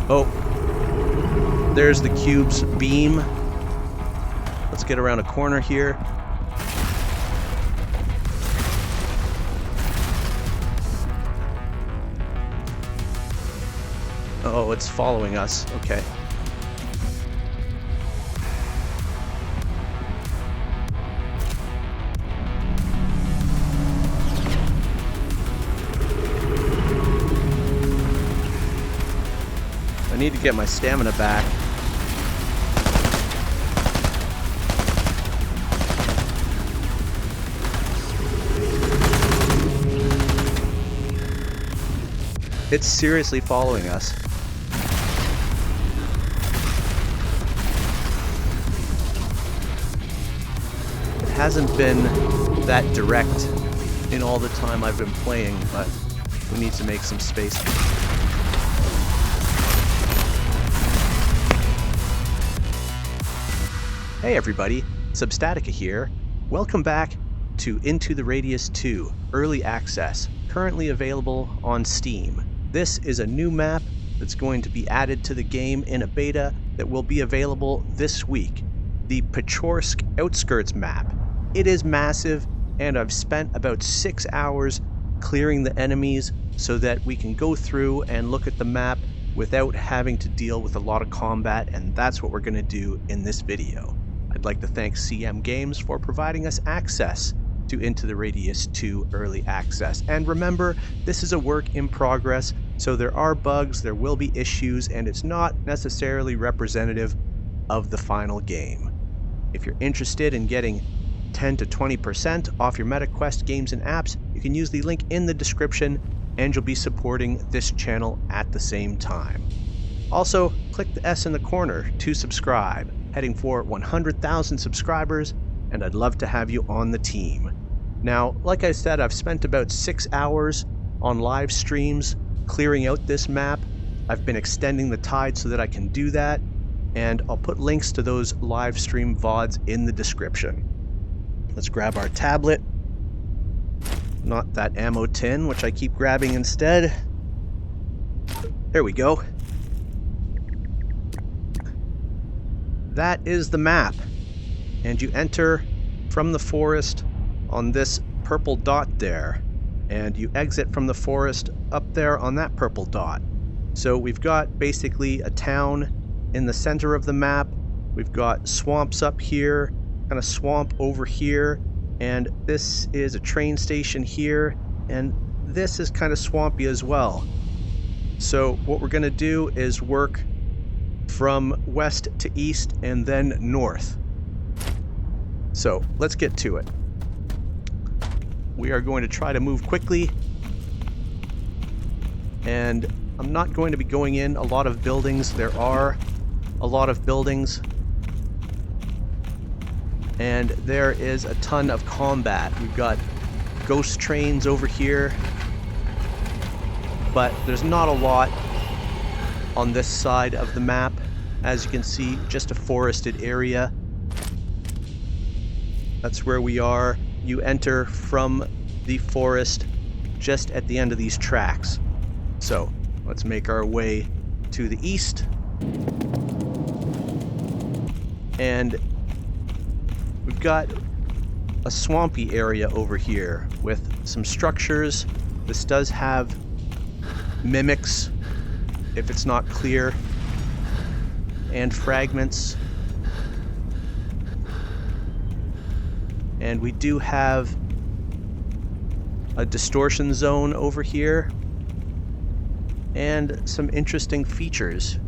Oh, there's the cube's beam. Let's get around a corner here. Oh, it's following us. Okay. I need to get my stamina back. It's seriously following us. It hasn't been that direct in all the time I've been playing, but we need to make some space. Hey everybody, Substatica here. Welcome back to Into the Radius 2 Early Access, currently available on Steam. This is a new map that's going to be added to the game in a beta that will be available this week. The Pechorsk Outskirts map. It is massive, and I've spent about 6 hours clearing the enemies so that we can go through and look at the map without having to deal with a lot of combat, and that's what we're going to do in this video. I'd like to thank CM Games for providing us access to Into the Radius 2 Early Access. And remember, this is a work in progress, so there are bugs, there will be issues, and it's not necessarily representative of the final game. If you're interested in getting 10 to 20% off your MetaQuest games and apps, you can use the link in the description, and you'll be supporting this channel at the same time. Also, click the S in the corner to subscribe. Heading for 100,000 subscribers, and I'd love to have you on the team. Now, like I said, I've spent about 6 hours on live streams clearing out this map. I've been extending the tide so that I can do that, and I'll put links to those live stream VODs in the description. Let's grab our tablet. Not that ammo tin, which I keep grabbing instead. There we go. That is the map, and you enter from the forest on this purple dot there, and you exit from the forest up there on that purple dot. So we've got basically a town in the center of the map. We've got swamps up here, kind of swamp over here, and this is a train station here, and this is kind of swampy as well. So what we're going to do is work from west to east and then north. So let's get to it. We are going to try to move quickly, and I'm not going to be going in a lot of buildings. There are a lot of buildings, and there is a ton of combat. We've got ghost trains over here, but there's not a lot on this side of the map. As you can see, just a forested area. That's where we are. You enter from the forest just at the end of these tracks. So let's make our way to the east. And we've got a swampy area over here with some structures. This does have mimics, if it's not clear, and fragments. And we do have a distortion zone over here and some interesting features.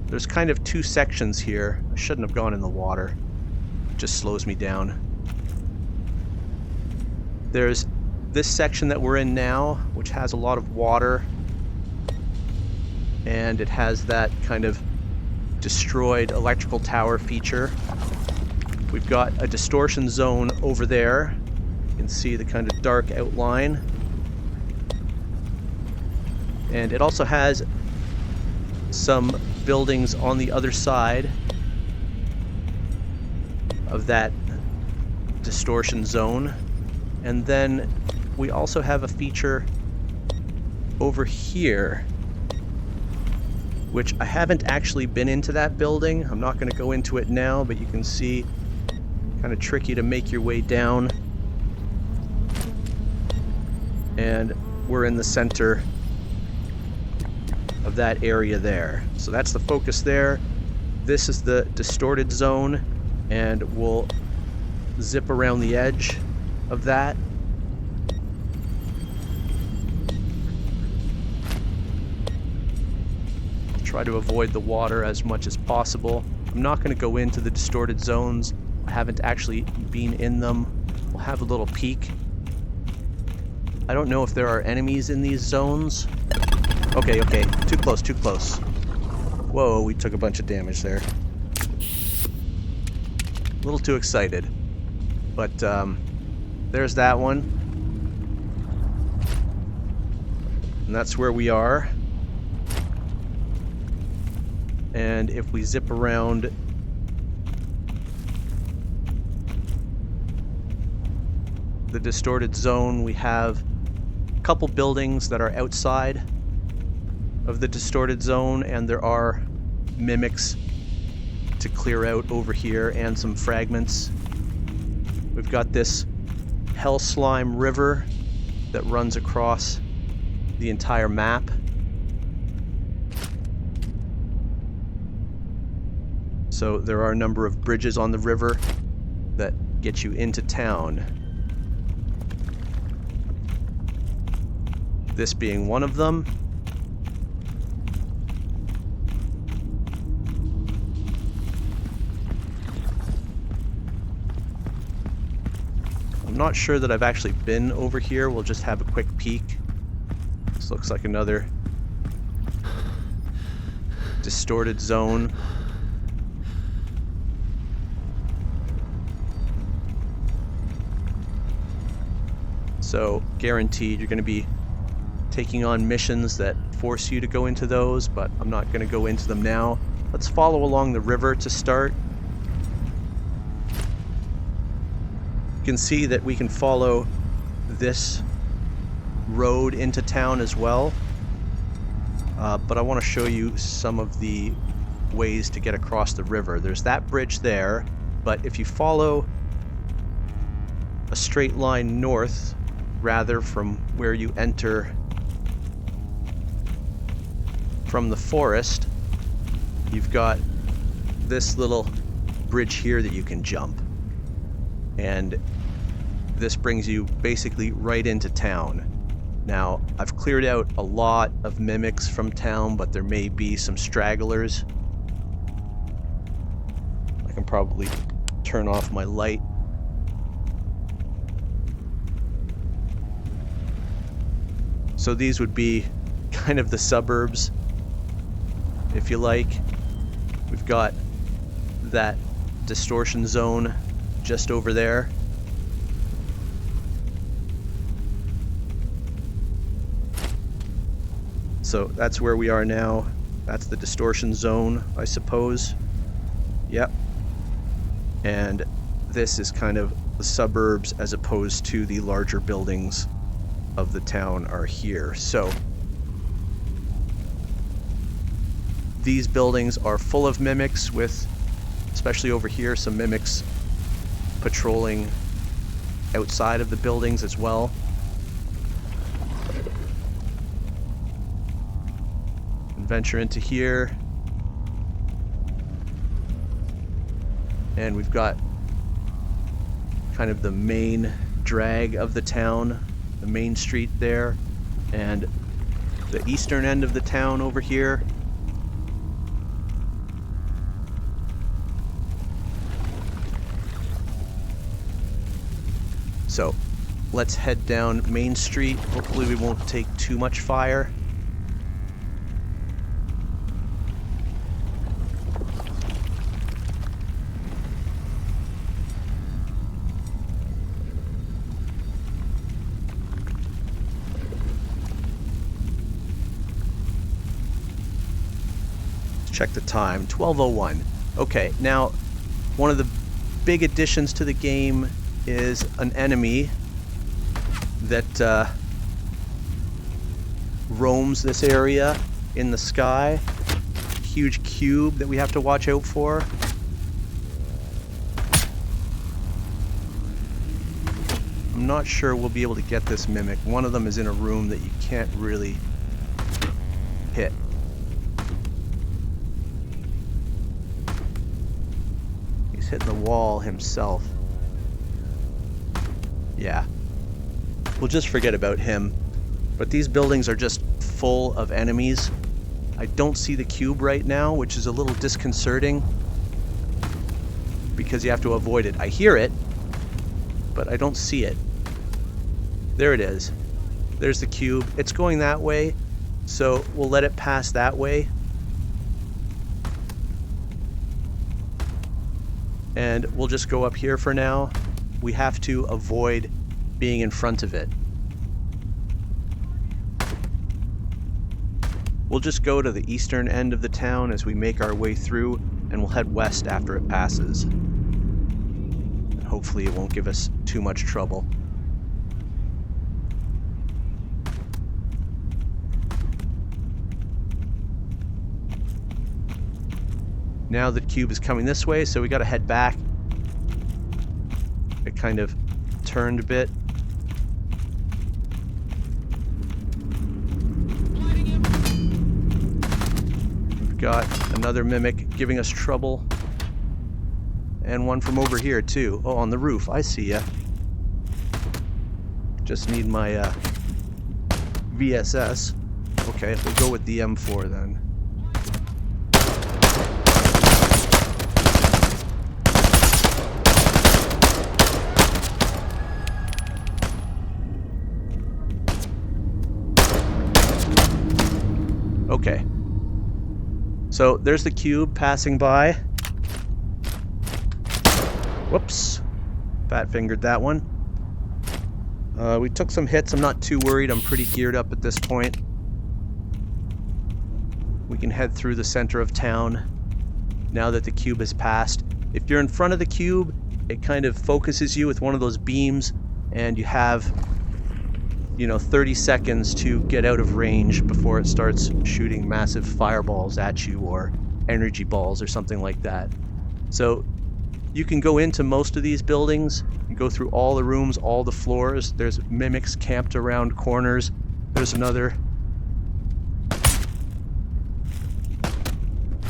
There's kind of two sections here. I shouldn't have gone in the water. It just slows me down. There's this section that we're in now, which has a lot of water, and it has that kind of destroyed electrical tower feature. We've got a distortion zone over there. You can see the kind of dark outline. And it also has some buildings on the other side of that distortion zone. And then we also have a feature over here, which I haven't actually been into that building. I'm not going to go into it now, but you can see kind of tricky to make your way down. And we're in the center of that area there. So that's the focus there. This is the distorted zone, and we'll zip around the edge of that. Try to avoid the water as much as possible. I'm not going to go into the distorted zones. I haven't actually been in them. We'll have a little peek. I don't know if there are enemies in these zones. Okay, okay. Too close, too close. Whoa, we took a bunch of damage there. A little too excited. But, there's that one. And that's where we are. And if we zip around the distorted zone, we have a couple buildings that are outside of the distorted zone, and there are mimics to clear out over here and some fragments. We've got this hell slime river that runs across the entire map. So there are a number of bridges on the river that get you into town. This being one of them. I'm not sure that I've actually been over here. We'll just have a quick peek. This looks like another distorted zone. So, guaranteed you're going to be taking on missions that force you to go into those, but I'm not going to go into them now. Let's follow along the river to start. You can see that we can follow this road into town as well, but I want to show you some of the ways to get across the river. There's that bridge there, but if you follow a straight line north, rather from where you enter from the forest, you've got this little bridge here that you can jump, and this brings you basically right into town. Now, I've cleared out a lot of mimics from town, but there may be some stragglers. I can probably turn off my light. So these would be kind of the suburbs, if you like. We've got that distortion zone just over there. So that's where we are now. That's the distortion zone, I suppose. Yep. And this is kind of the suburbs as opposed to the larger buildings of the town are here. So these buildings are full of mimics, with, especially over here, some mimics patrolling outside of the buildings as well. Venture into here, and we've got kind of the main drag of the town, the main street there, and the eastern end of the town over here. So let's head down Main Street. Hopefully we won't take too much fire. Check the time, 12:01. Okay, now one of the big additions to the game is an enemy that roams this area in the sky. Huge cube that we have to watch out for. I'm not sure we'll be able to get this mimic. One of them is in a room that you can't really hit. He's hitting the wall himself. Yeah. We'll just forget about him. But these buildings are just full of enemies. I don't see the cube right now, which is a little disconcerting because you have to avoid it. I hear it, but I don't see it. There it is. There's the cube. It's going that way, so we'll let it pass that way. And we'll just go up here for now. We have to avoid being in front of it. We'll just go to the eastern end of the town as we make our way through, and we'll head west after it passes. And hopefully it won't give us too much trouble. Now the cube is coming this way, so we gotta head back. It kind of turned a bit. We've got another mimic giving us trouble. And one from over here too. Oh, on the roof. I see ya. Just need my VSS. Okay, we'll go with the M4 then. Okay. So there's the cube passing by. Whoops. Fat fingered that one. We took some hits. I'm not too worried. I'm pretty geared up at this point. We can head through the center of town now that the cube has passed. If you're in front of the cube, it kind of focuses you with one of those beams, and you have 30 seconds to get out of range before it starts shooting massive fireballs at you or energy balls or something like that. So you can go into most of these buildings, you go through all the rooms, all the floors. There's mimics camped around corners. There's another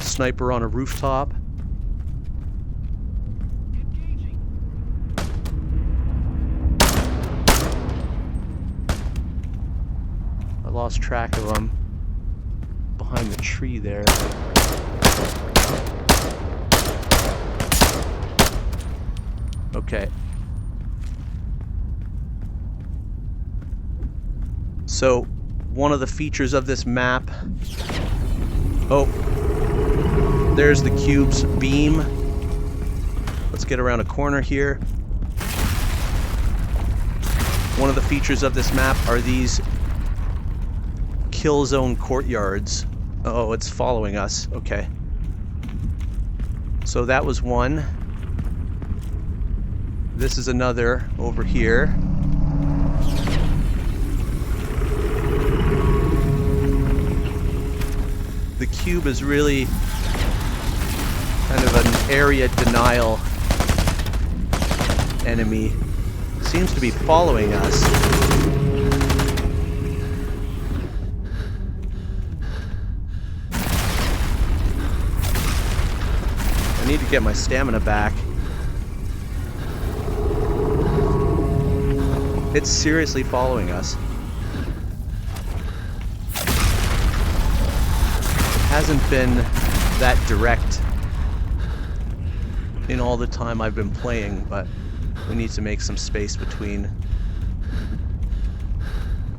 sniper on a rooftop. I lost track of them behind the tree there. Okay. So, one of the features of this map... Oh, there's the cube's beam. Let's get around a corner here. One of the features of this map are these kill zone courtyards. Oh, it's following us. Okay. So that was one. This is another over here. The cube is really kind of an area denial enemy. Seems to be following us. I need to get my stamina back. It's seriously following us. It hasn't been that direct in all the time I've been playing, but we need to make some space between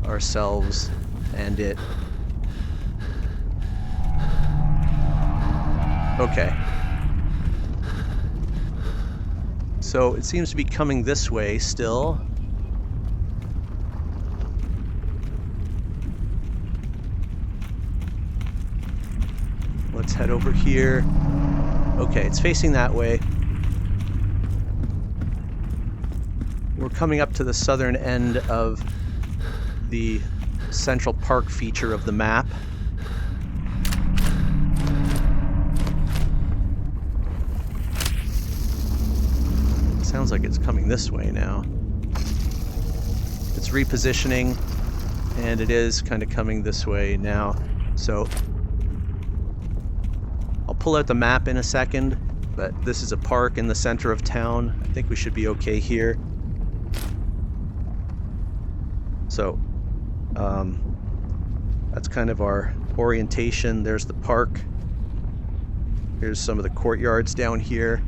ourselves and it. Okay. So it seems to be coming this way still. Let's head over here. Okay, it's facing that way. We're coming up to the southern end of the central park feature of the map. Sounds like it's coming this way now. It's repositioning, and it is kind of coming this way now. So I'll pull out the map in a second, but this is a park in the center of town. I think we should be okay here. So that's kind of our orientation. There's the park. Here's some of the courtyards down here.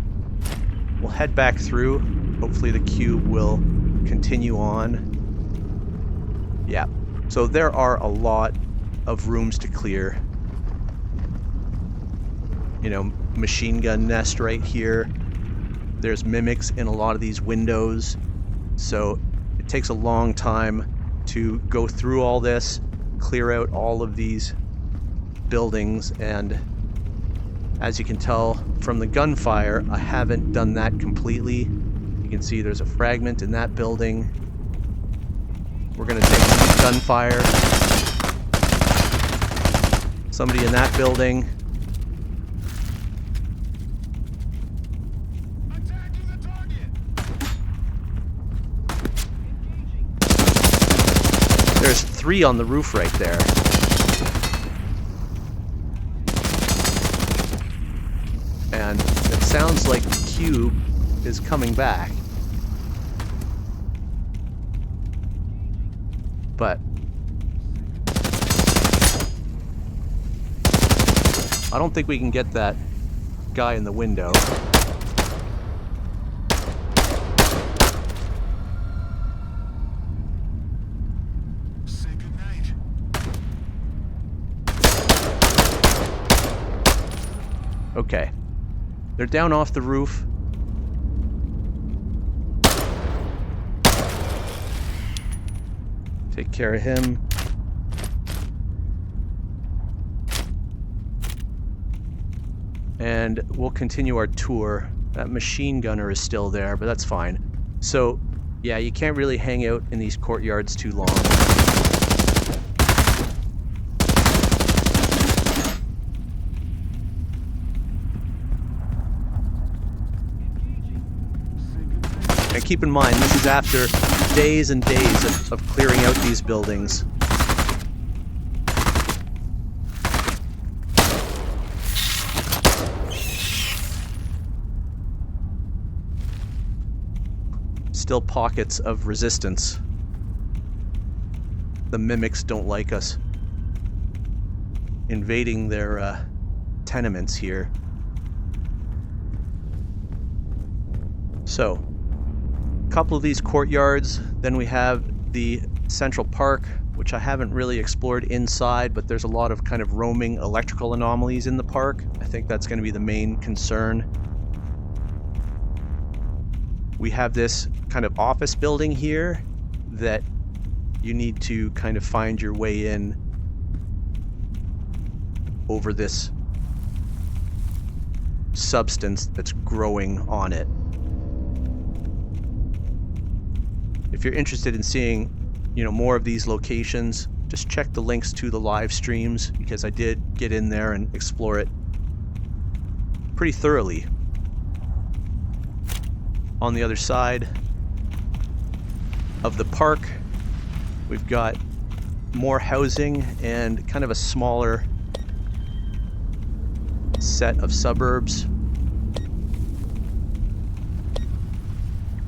We'll head back through. Hopefully the cube will continue on. Yeah, so there are a lot of rooms to clear. You know, machine gun nest right here. There's mimics in a lot of these windows. So it takes a long time to go through all this, clear out all of these buildings, and as you can tell from the gunfire, I haven't done that completely. You can see there's a fragment in that building. We're going to take some gunfire. Somebody in that building. Attacking the target. There's 3 on the roof right there. And it sounds like the cube is coming back. But I don't think we can get that guy in the window. Say goodnight. Okay. They're down off the roof. Take care of him. And we'll continue our tour. That machine gunner is still there, but that's fine. So, yeah, you can't really hang out in these courtyards too long. And keep in mind, this is after days and days of clearing out these buildings. Still pockets of resistance. The mimics don't like us invading their tenements here. So, couple of these courtyards, then we have the central park, which I haven't really explored inside, but there's a lot of kind of roaming electrical anomalies in the park. I think that's going to be the main concern. We have this kind of office building here that you need to kind of find your way in over this substance that's growing on it. If you're interested in seeing, you know, more of these locations, just check the links to the live streams, because I did get in there and explore it pretty thoroughly. On the other side of the park, we've got more housing and kind of a smaller set of suburbs.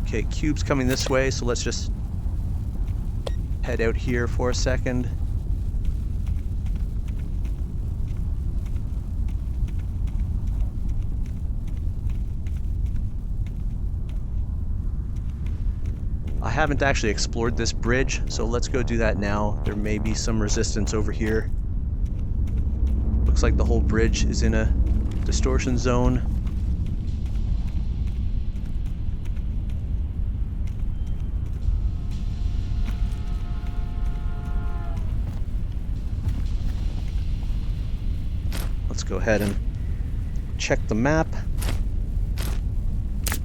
Okay, cube's coming this way, so let's just head out here for a second. I haven't actually explored this bridge, so let's go do that now. There may be some resistance over here. Looks like the whole bridge is in a distortion zone. Let's go ahead and check the map.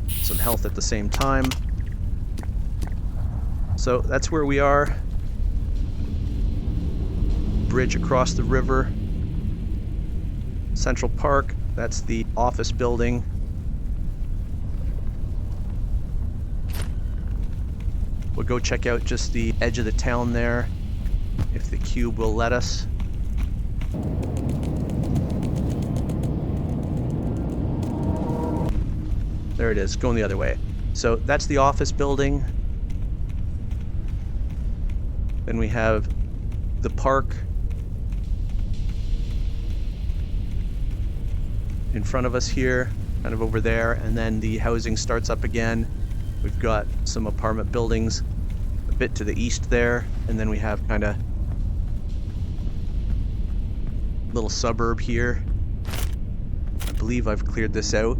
Some health at the same time. So that's where we are. bridge across the river. Central Park, that's the office building. We'll go check out just the edge of the town there, if the cube will let us. There it is, going the other way. So that's the office building. Then we have the park in front of us here, kind of over there, and then the housing starts up again. We've got some apartment buildings a bit to the east there, and then we have kind of little suburb here. I believe I've cleared this out.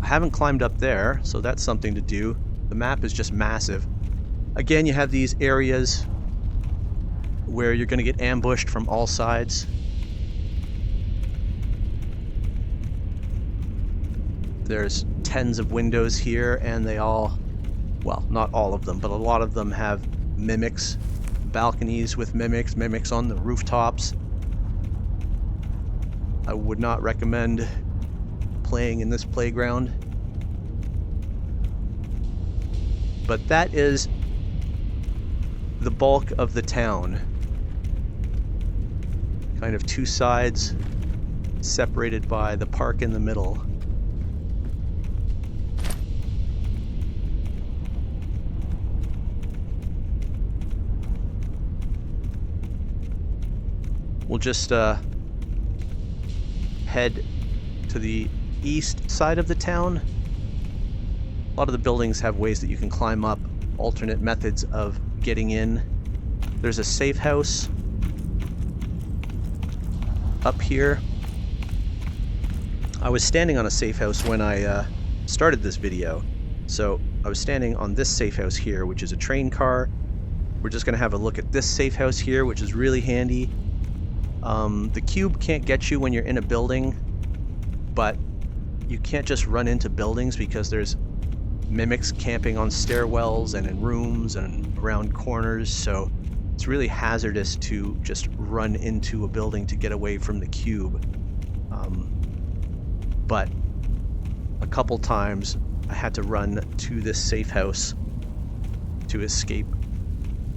I haven't climbed up there, so that's something to do. The map is just massive. Again, you have these areas where you're going to get ambushed from all sides. There's tens of windows here, and they all, well, not all of them, but a lot of them have mimics, balconies with mimics on the rooftops. I would not recommend playing in this playground. But that is the bulk of the town. Kind of two sides separated by the park in the middle. We'll just head to the east side of the town. A lot of the buildings have ways that you can climb up, alternate methods of getting in. There's a safe house up here. I was standing on a safe house when I started this video. So I was standing on this safe house here, which is a Traincar. We're just going to have a look at this safe house here, which is really handy. The cube can't get you when you're in a building, but you can't just run into buildings because there's mimics camping on stairwells and in rooms and around corners, so it's really hazardous to just run into a building to get away from the cube. But a couple times I had to run to this safe house to escape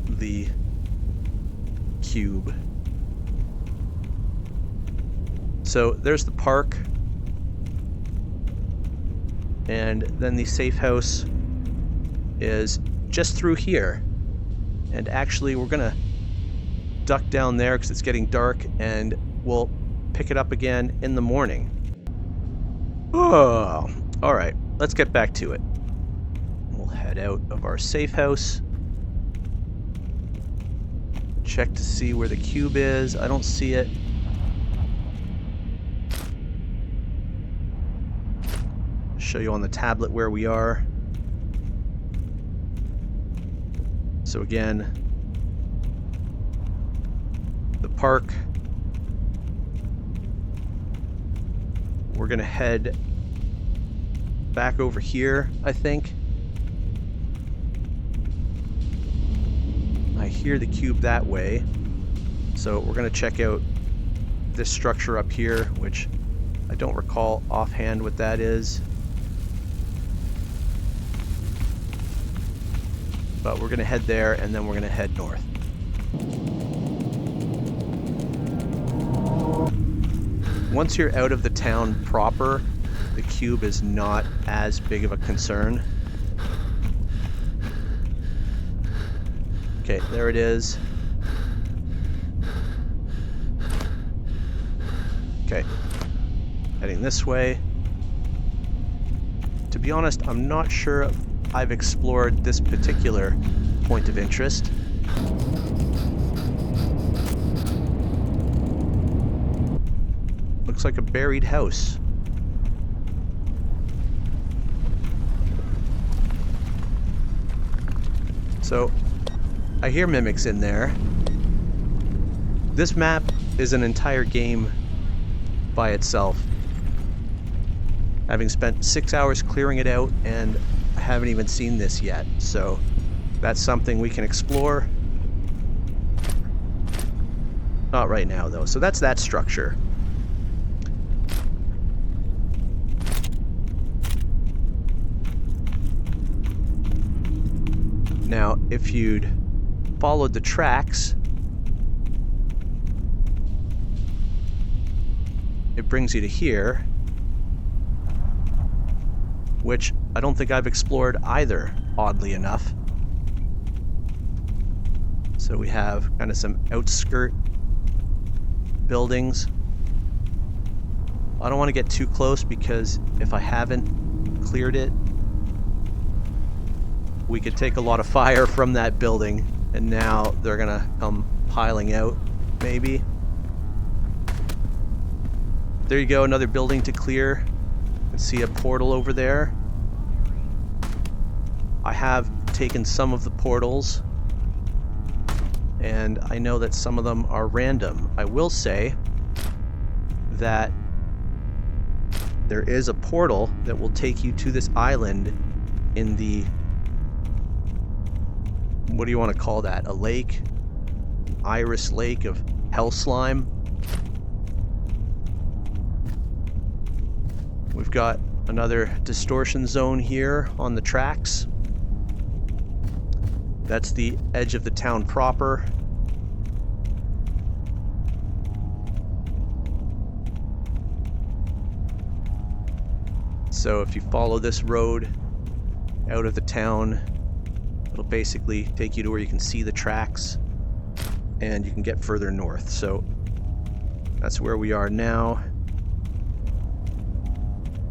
the cube. So there's the park, and then the safe house is just through here. And actually we're gonna duck down there because it's getting dark, and we'll pick it up again in the morning. Oh, all right, let's get back to it. We'll head out of our safe house, check to see where the cube is. I don't see it. Show you on the tablet where we are. So again, the park. We're gonna head back over here, I think. I hear the cube that way. So we're gonna check out this structure up here, which I don't recall offhand what that is. But we're going to head there, and then we're going to head north. Once you're out of the town proper, the cube is not as big of a concern. Okay, there it is. Okay, heading this way. To be honest, I'm not sure I've explored this particular point of interest. Looks like a buried house. So, I hear mimics in there. This map is an entire game by itself. Having spent 6 hours clearing it out, and I haven't even seen this yet, so That's something we can explore. Not right now, though. So that's that structure. Now, if you'd followed the tracks, it brings you to here, which I don't think I've explored either, oddly enough. So we have kind of some outskirt buildings. I don't want to get too close because if I haven't cleared it, we could take a lot of fire from that building, and now they're gonna come piling out, maybe. There you go, another building to clear. You can see a portal over there. I have taken some of the portals, and I know that some of them are random. I will say that there is a portal that will take you to this island in the... what do you want to call that? A lake? Iris Lake of Hell Slime? We've got another distortion zone here on the tracks. That's the edge of the town proper. So if you follow this road out of the town, it'll basically take you to where you can see the tracks and you can get further north. So that's where we are now.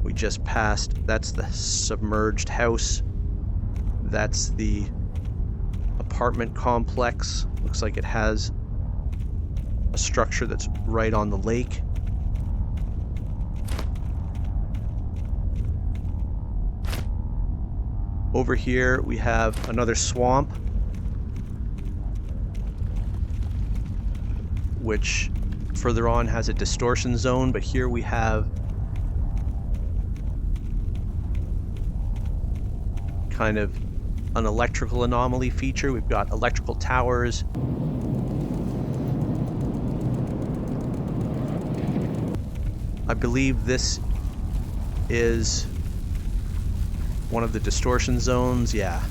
We just passed, that's the submerged house. That's the apartment complex. Looks like it has a structure that's right on the lake. Over here we have another swamp, which further on has a distortion zone, but here we have kind of an electrical anomaly feature. We've got electrical towers. I believe this is one of the distortion zones, yeah.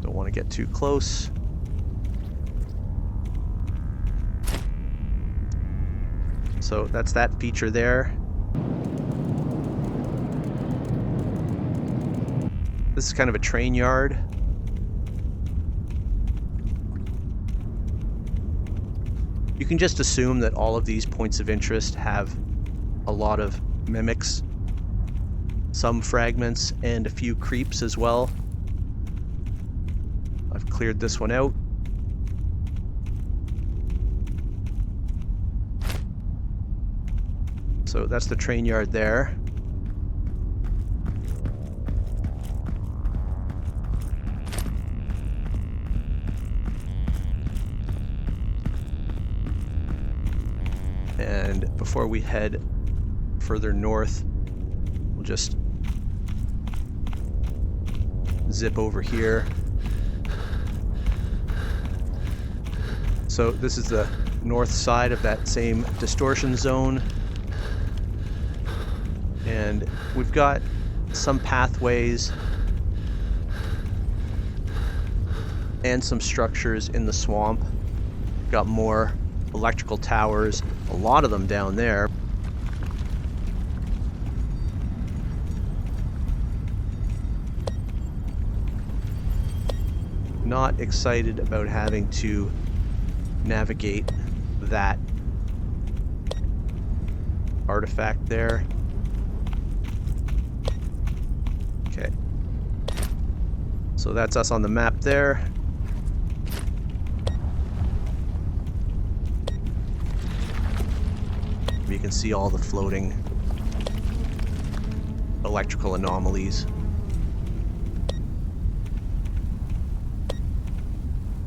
Don't want to get too close. So that's that feature there. This is kind of a train yard. You can just assume that all of these points of interest have a lot of mimics, some fragments, and a few creeps as well. I've cleared this one out. So that's the train yard there. And before we head further north, we'll just zip over here. So this is the north side of that same distortion zone. And we've got some pathways and some structures in the swamp. We've got more electrical towers, a lot of them down there. Not excited about having to navigate that artifact there. Okay. So that's us on the map there. You can see all the floating electrical anomalies.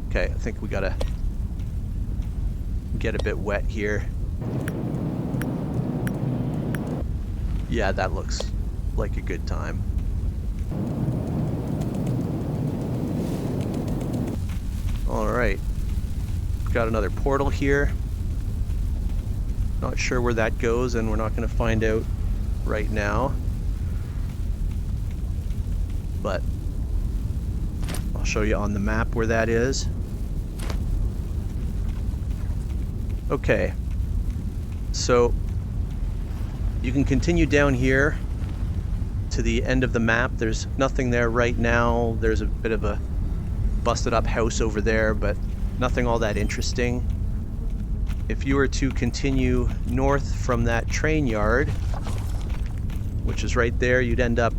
Okay, I think we gotta get a bit wet here. Yeah, that looks like a good time. Alright. Got another portal here. Not sure where that goes, and we're not going to find out right now. But I'll show you on the map where that is. Okay. So you can continue down here to the end of the map. There's nothing there right now. There's a bit of a busted up house over there, but nothing all that interesting. If you were to continue north from that Tranyard, which is right there, you'd end up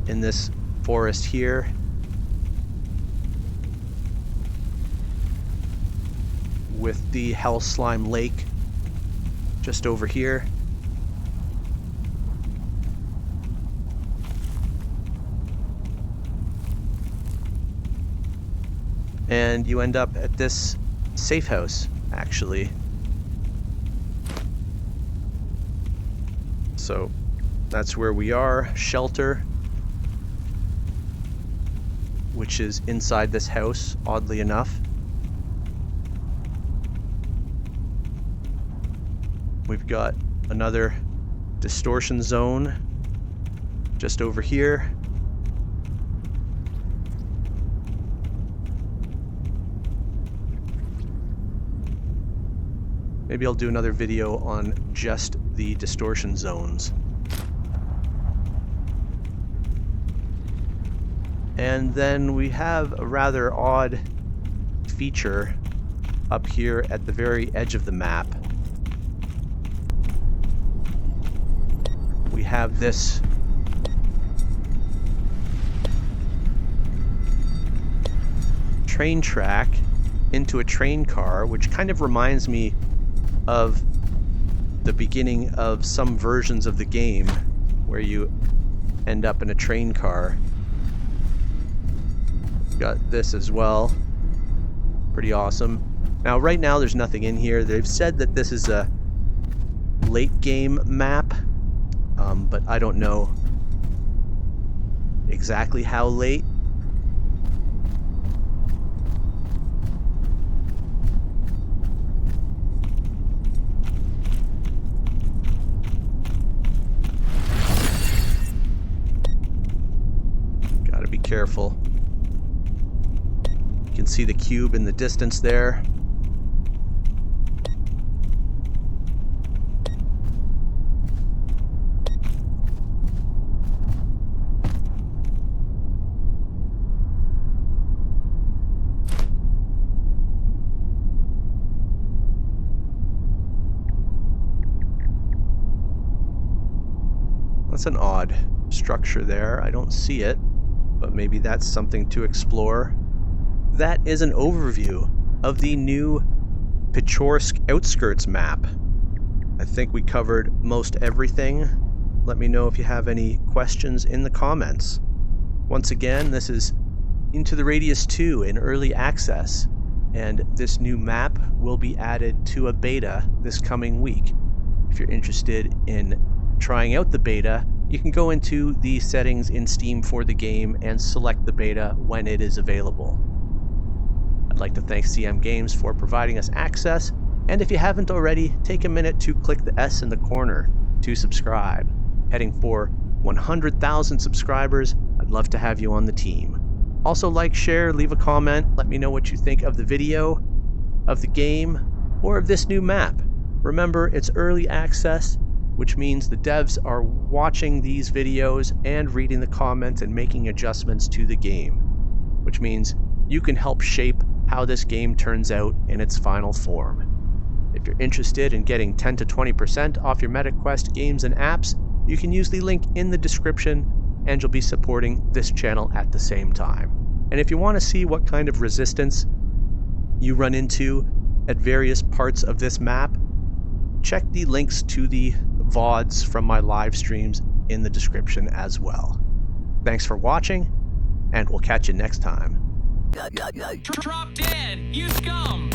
in this forest here. With the Hell Slime Lake just over here. And you end up at this safe house, actually. So that's where we are. Shelter, which is inside this house, oddly enough. We've got another Distortion zone just over here. Maybe I'll do another video on just the Distortion zones. And then we have a rather odd feature up here at the very edge of the map. We have this train track into a train car, which kind of reminds me of the beginning of some versions of the game where you end up in a train car. Got this as well. Pretty awesome. Now, right now there's nothing in here. They've said that this is a late game map, but I don't know exactly how late. Gotta be careful. You can see the cube in the distance there. That's an odd structure there. I don't see it, but maybe that's something to explore. That is an overview of the new Pechorsk Outskirts map. I think we covered most everything. Let me know if you have any questions in the comments. Once again, this is Into the Radius 2 in early access, and this new map will be added to a beta this coming week. If you're interested in trying out the beta, you can go into the settings in Steam for the game and select the beta when it is available. I'd like to thank CM Games for providing us access, and if you haven't already, take a minute to click the S in the corner to subscribe. Heading for 100,000 subscribers, I'd love to have you on the team. Also like, share, leave a comment, let me know what you think of the video, of the game, or of this new map. Remember, it's early access, which means the devs are watching these videos and reading the comments and making adjustments to the game, which means you can help shape how this game turns out in its final form. If you're interested in getting 10 to 20% off your MetaQuest games and apps, you can use the link in the description and you'll be supporting this channel at the same time. And if you want to see what kind of resistance you run into at various parts of this map, check the links to the VODs from my live streams in the description as well. Thanks for watching, and we'll catch you next time. Drop dead, you scum!